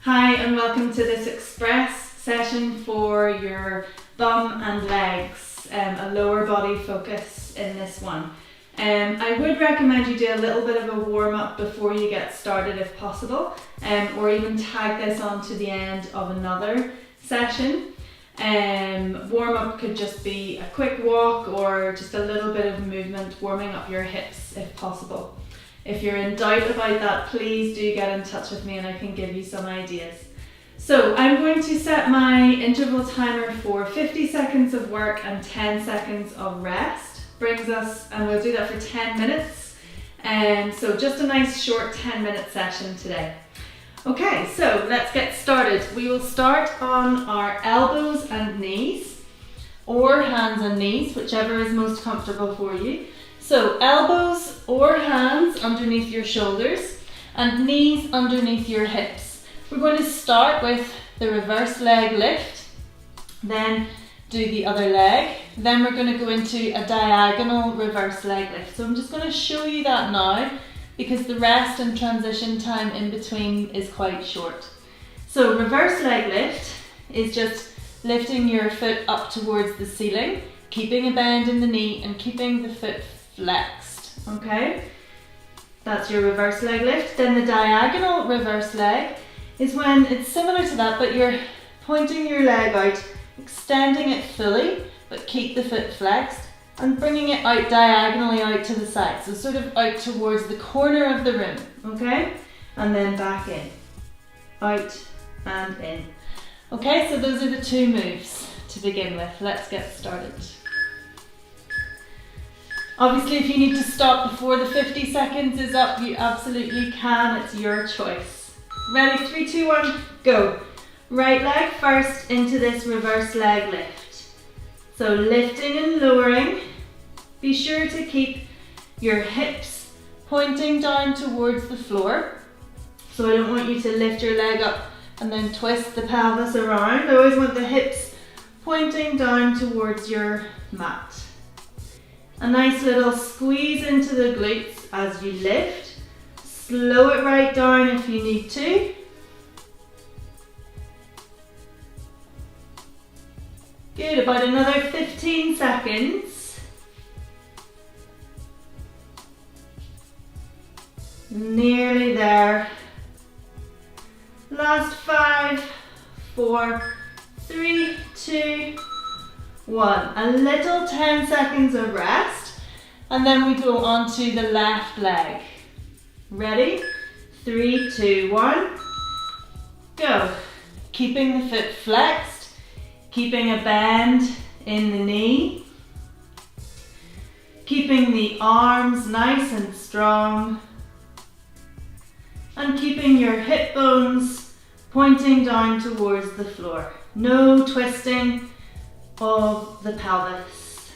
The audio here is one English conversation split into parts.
Hi and welcome to this express session for your bum and legs, a lower body focus in this one. I would recommend you do a little bit of a warm up before you get started if possible, or even tag this on to the end of another session. Warm up could just be a quick walk or just a little bit of movement, warming up your hips if possible. If you're in doubt about that, please do get in touch with me and I can give you some ideas. So I'm going to set my interval timer for 50 seconds of work and 10 seconds of rest. Brings us, and we'll do that for 10 minutes. So just a nice short 10-minute session today. Okay, so let's get started. We will start on our elbows and knees, or hands and knees, whichever is most comfortable for you. So elbows or hands underneath your shoulders and knees underneath your hips. We're going to start with the reverse leg lift, then do the other leg, then we're going to go into a diagonal reverse leg lift. So I'm just going to show you that now because the rest and transition time in between is quite short. So reverse leg lift is just lifting your foot up towards the ceiling, keeping a bend in the knee and keeping the foot flexed, okay? That's your reverse leg lift. Then the diagonal reverse leg is when it's similar to that, but you're pointing your leg out, extending it fully, but keep the foot flexed and bringing it out diagonally out to the side. So sort of out towards the corner of the room, okay? And then back in, out and in. Okay, so those are the two moves to begin with. Let's get started. Obviously, if you need to stop before the 50 seconds is up, you absolutely can. It's your choice. Ready? 3, 2, 1, go. Right leg first into this reverse leg lift. So lifting and lowering. Be sure to keep your hips pointing down towards the floor. So I don't want you to lift your leg up and then twist the pelvis around. I always want the hips pointing down towards your mat. A nice little squeeze into the glutes as you lift. Slow it right down if you need to. Good, about another 15 seconds. Nearly there. Last 5, 4, 3, 2, 1. A little 10 seconds of rest and then we go on to the left leg. Ready? 3, 2, 1, go. Keeping the foot flexed, keeping a bend in the knee, keeping the arms nice and strong, and keeping your hip bones pointing down towards the floor. No twisting of the pelvis.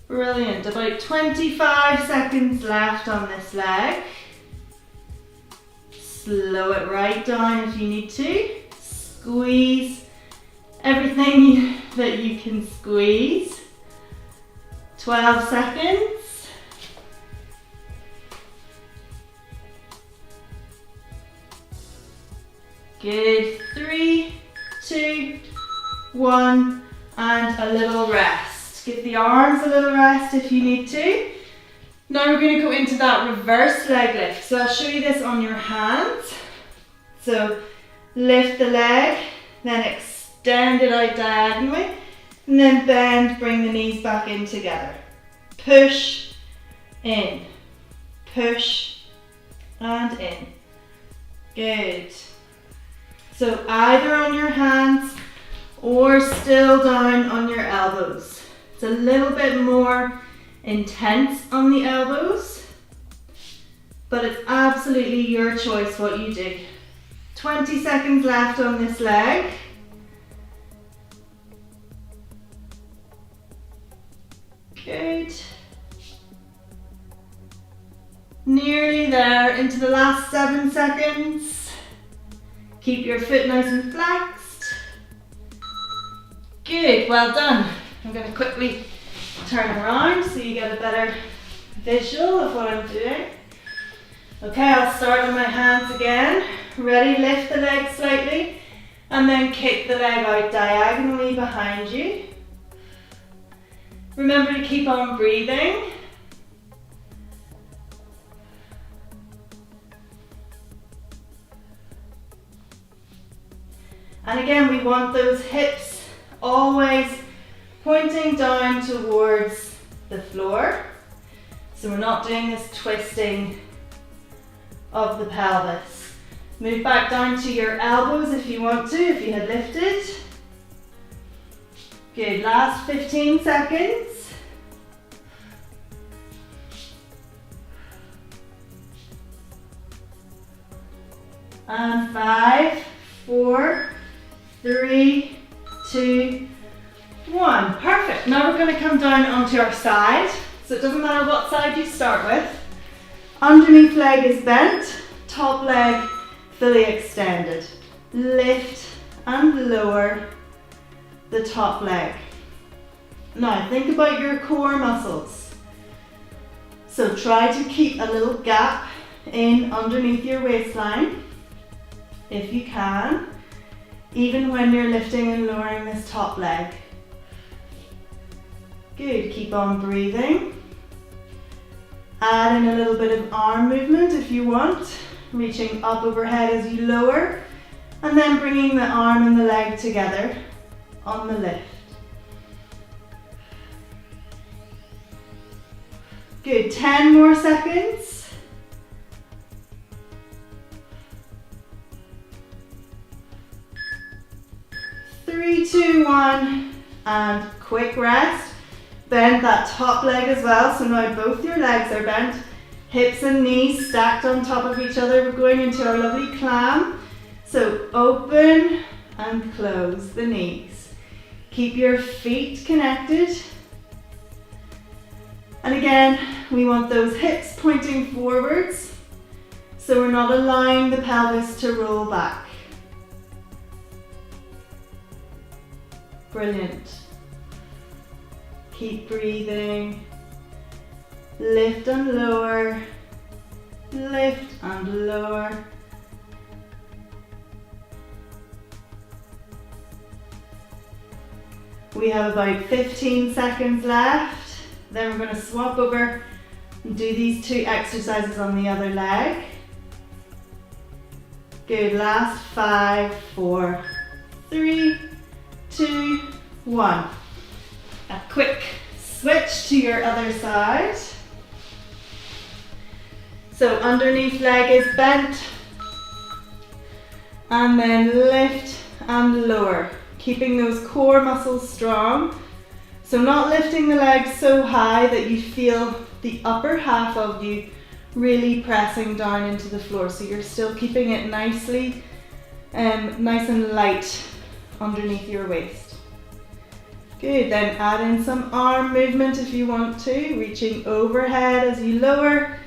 Brilliant. About 25 seconds left on this leg. Slow it right down if you need to. Squeeze everything that you can squeeze. 12 seconds. Good. 3, 2, 1, and a little rest. Give the arms a little rest if you need to. Now we're going to go into that reverse leg lift. So I'll show you this on your hands. So lift the leg, then extend it out diagonally, and then bend, bring the knees back in together. Push, in, push, and in. Good. So either on your hands or still down on your elbows. It's a little bit more intense on the elbows, but it's absolutely your choice what you do. 20 seconds left on this leg. Good. Nearly there, into the last 7 seconds. Keep your foot nice and flexed. Good, well done. I'm going to quickly turn around so you get a better visual of what I'm doing. Okay, I'll start on my hands again. Ready? Lift the leg slightly and then kick the leg out diagonally behind you. Remember to keep on breathing. And again, we want those hips always pointing down towards the floor. So we're not doing this twisting of the pelvis. Move back down to your elbows if you want to, if you had lifted. Good, last 15 seconds. And 5, 4, 3, 2, 1. Perfect. Now we're going to come down onto our side. So it doesn't matter what side you start with. Underneath leg is bent, top leg fully extended. Lift and lower the top leg. Now think about your core muscles. So try to keep a little gap in underneath your waistline, if you can, even when you're lifting and lowering this top leg. Good, keep on breathing. Add in a little bit of arm movement if you want, reaching up overhead as you lower, and then bringing the arm and the leg together on the lift. Good, 10 more seconds. Three, two, one, and quick rest. Bend that top leg as well, so now both your legs are bent. Hips and knees stacked on top of each other. We're going into our lovely clam. So open and close the knees. Keep your feet connected. And again, we want those hips pointing forwards, so we're not allowing the pelvis to roll back. Brilliant. Keep breathing. Lift and lower. Lift and lower. We have about 15 seconds left. Then we're going to swap over and do these two exercises on the other leg. Good, last 5, 4, 3, 2, 1. A quick switch to your other side. So underneath leg is bent, and then lift and lower, keeping those core muscles strong. So not lifting the legs so high that you feel the upper half of you really pressing down into the floor. So you're still keeping it nice and light underneath your waist. Good, then add in some arm movement if you want to, reaching overhead as you lower,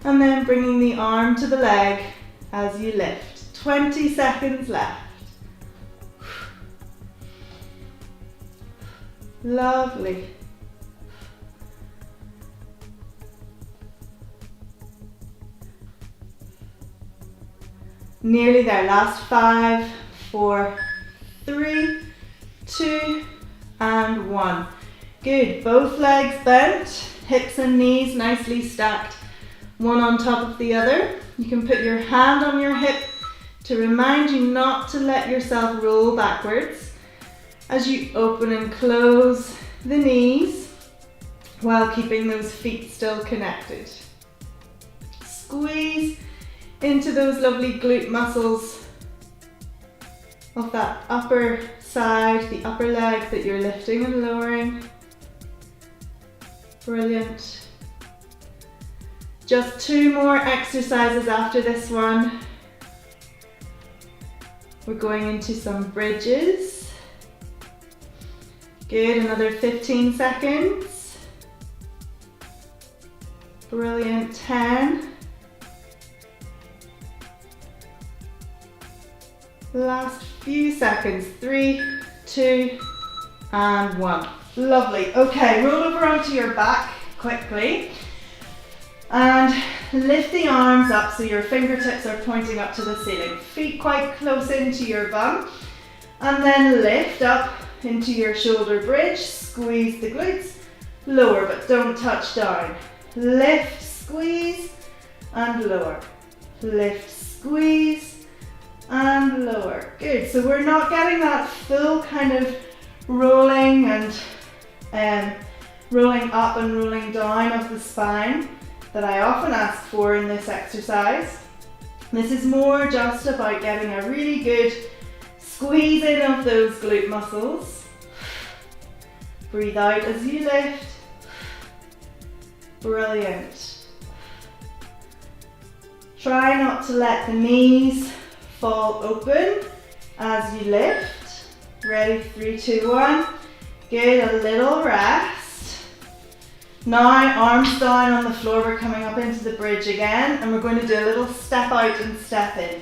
and then bringing the arm to the leg as you lift. 20 seconds left. Lovely. Nearly there. Last 5, 4, 3, 2, and 1. Good. Both legs bent, hips and knees nicely stacked, one on top of the other. You can put your hand on your hip to remind you not to let yourself roll backwards as you open and close the knees while keeping those feet still connected. Squeeze into those lovely glute muscles of that upper side, the upper leg that you're lifting and lowering. Brilliant. Just 2 more exercises after this one. We're going into some bridges. Good, another 15 seconds. Brilliant, 10. Last few seconds, 3, 2, and 1. Lovely. Okay, roll over onto your back quickly. And lift the arms up so your fingertips are pointing up to the ceiling. Feet quite close into your bum. And then lift up into your shoulder bridge. Squeeze the glutes. Lower, but don't touch down. Lift, squeeze, and lower. Lift, squeeze, and lower. Good. So we're not getting that full kind of rolling and rolling up and rolling down of the spine that I often ask for in this exercise. This is more just about getting a really good squeeze in of those glute muscles. Breathe out as you lift. Brilliant. Try not to let the knees fall open as you lift. Ready? 3, 2, 1. Good, a little rest. Now, arms down on the floor, we're coming up into the bridge again, and we're going to do a little step out and step in.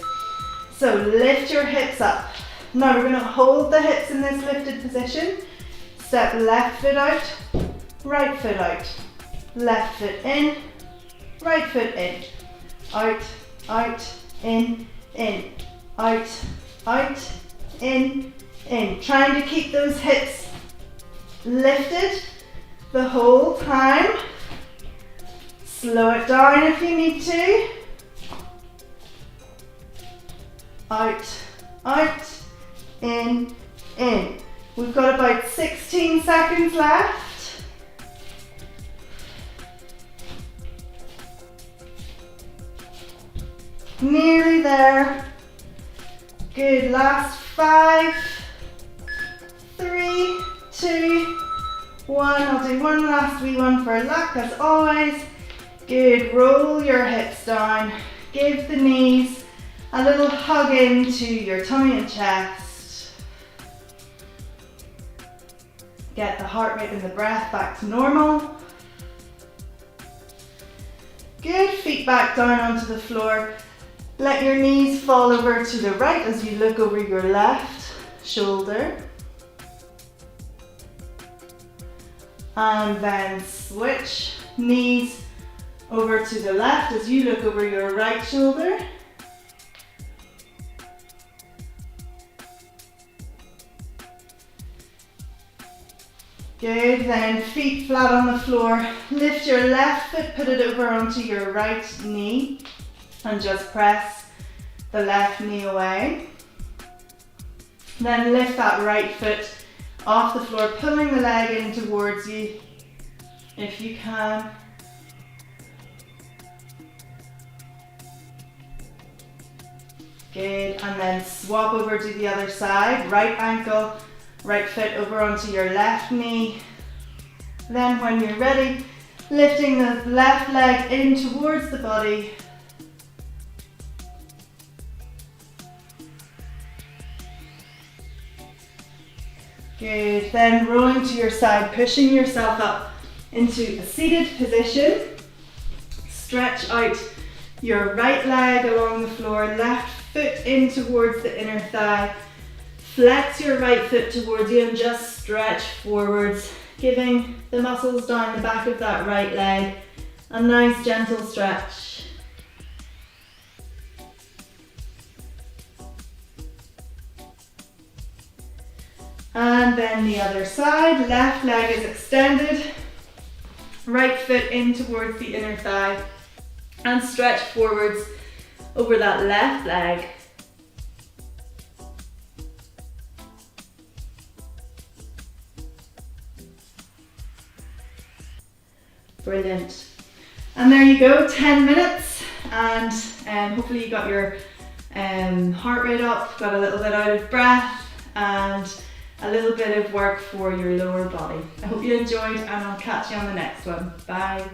So lift your hips up. Now we're going to hold the hips in this lifted position. Step left foot out, right foot out. Left foot in, right foot in. Out, out, in, out, out, in. Trying to keep those hips lifted the whole time. Slow it down if you need to. Out, out, in. We've got about 16 seconds left. Nearly there. Good, last 5, 3, 2, 1. I'll do one last wee one for luck as always. Good, roll your hips down. Give the knees a little hug into your tummy and chest. Get the heart rate and the breath back to normal. Good, feet back down onto the floor. Let your knees fall over to the right as you look over your left shoulder. And then switch knees over to the left as you look over your right shoulder. Good, then feet flat on the floor. Lift your left foot, put it over onto your right knee and just press the left knee away. Then lift that right foot off the floor, pulling the leg in towards you if you can. Good, and then swap over to the other side. Right ankle, right foot over onto your left knee. Then when you're ready, lifting the left leg in towards the body. Good, then rolling to your side, pushing yourself up into a seated position. Stretch out your right leg along the floor, left foot in towards the inner thigh. Flex your right foot towards you and just stretch forwards, giving the muscles down the back of that right leg a nice gentle stretch. And then the other side, left leg is extended, right foot in towards the inner thigh and stretch forwards over that left leg. Brilliant. And there you go, 10 minutes and hopefully you got your heart rate up, got a little bit out of breath and a little bit of work for your lower body. I hope you enjoyed and I'll catch you on the next one. Bye.